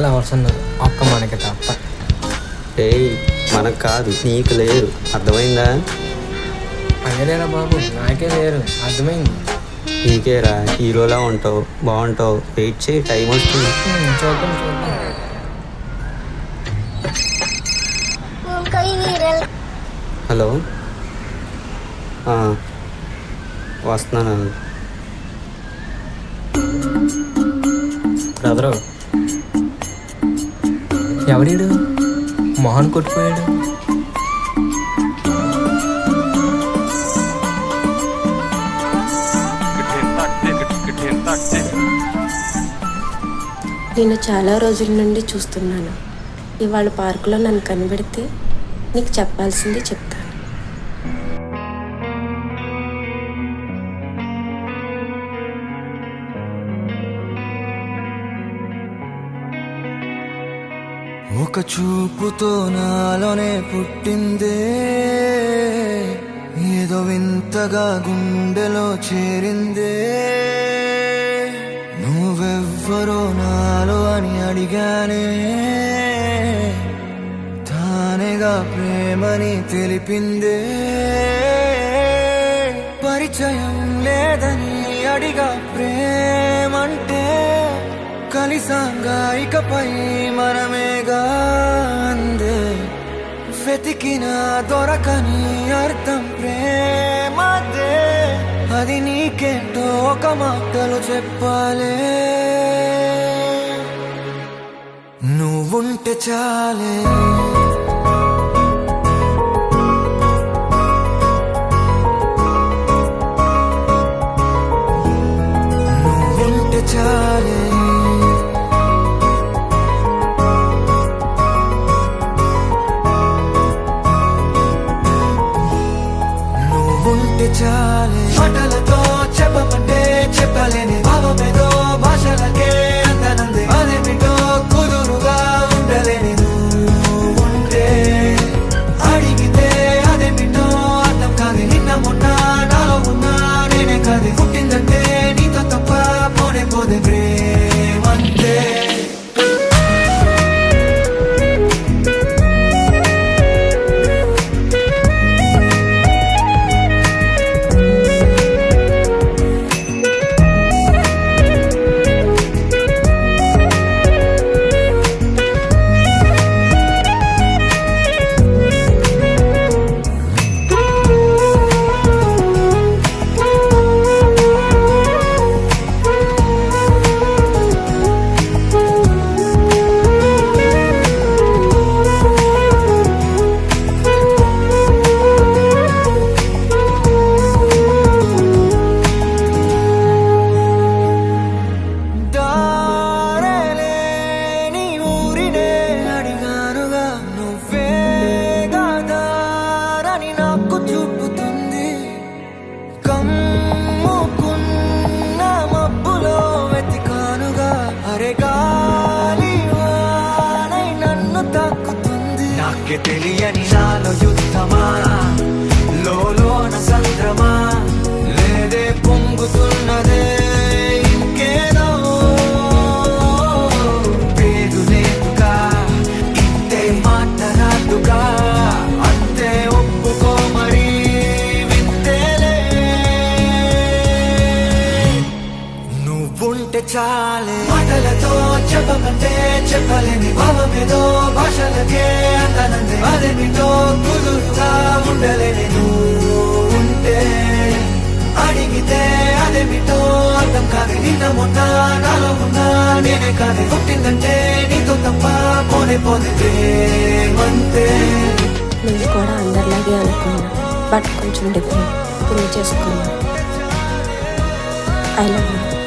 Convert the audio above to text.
Lovers ఉన్నారు, ఒక్క మనకి తప్ప. ఏయ్ మనకు కాదు, నీకు లేరు, అర్థమైందా? అదేలేరా బాబు, నాకే లేరు, అర్థమైంది. నీకేరా, హీరోలా ఉంటావు, బాగుంటావు. వెయిట్ చేయి, టైం వస్తుంది. చూద్దాం చూద్దాం. హలో, వస్తున్నాను. బ్రదరు, ఎవరీడు మొహన్ కొట్టుకుపోయాడు? నేను చాలా రోజుల నుండి చూస్తున్నాను. ఇవాళ పార్కులో నన్ను కనిపెడితే నీకు చెప్పాల్సింది చెప్తాను. ఒక చూపుతో నాలోనే పుట్టిందే, ఏదో వింతగా గుండెలో చేరిందే. నువ్వెవ్వరో నాలో అని అడిగానే, తానేగా ప్రేమని తెలిపిందే. పరిచయం లేదని అడిగా ప్రేమంటే, కలిసాంగా ఇకపై మనమేగా అందే. వెతికిన దొరకని అర్థం ప్రేమదే, అది నీకేంటో ఒక మాటలు చెప్పాలే. నువ్వుంటే చాలే, నువ్వుంటే చాలే. చాలే మాటలతో చెప్పమంటే చెప్పలేని భావమేదో భాషలకే అందనంది. అదేమిటో కుదురుగా ఉండలేని నువ్వుంటే, అడిగితే అదేమిటో అర్థం కాదు. నిన్న మొన్న నాలో ఉన్నా నేనే కాదు. పుట్టిందంటే నీతో తప్ప పోనే పోదే ప్రేమంటే. తెలియని నాలో యుద్ధమా, లోన సంద్రమా, లేదే పొంగుతున్నదే ఇంకేదో. పేరు లేదుగా, ఇంతే మాట్లాడుగా, అంతే ఒప్పుకో మరి వింతేలే. నువ్వుంటే చాలే, మాటలతో చెప్పమంటే చెప్పలేని భావమేదో భాషలకే అందనంది. అదేమిటో కుదురుగా ఉండలేని నువ్వుంటే, అడిగితే అదేమిటో అర్థం కాదు. నిన్న మొన్న నాలో ఉన్నా నేనే కాదు. పుట్టిందంటే నీతో తప్ప పోనే పోనే ప్రేమంతే. నువ్వు కూడా అందరిలాగే అనుకున్నా, బట్ కొంచెం డిఫరెంట్. ప్రూవ్ చేసుకున్నా. I love you.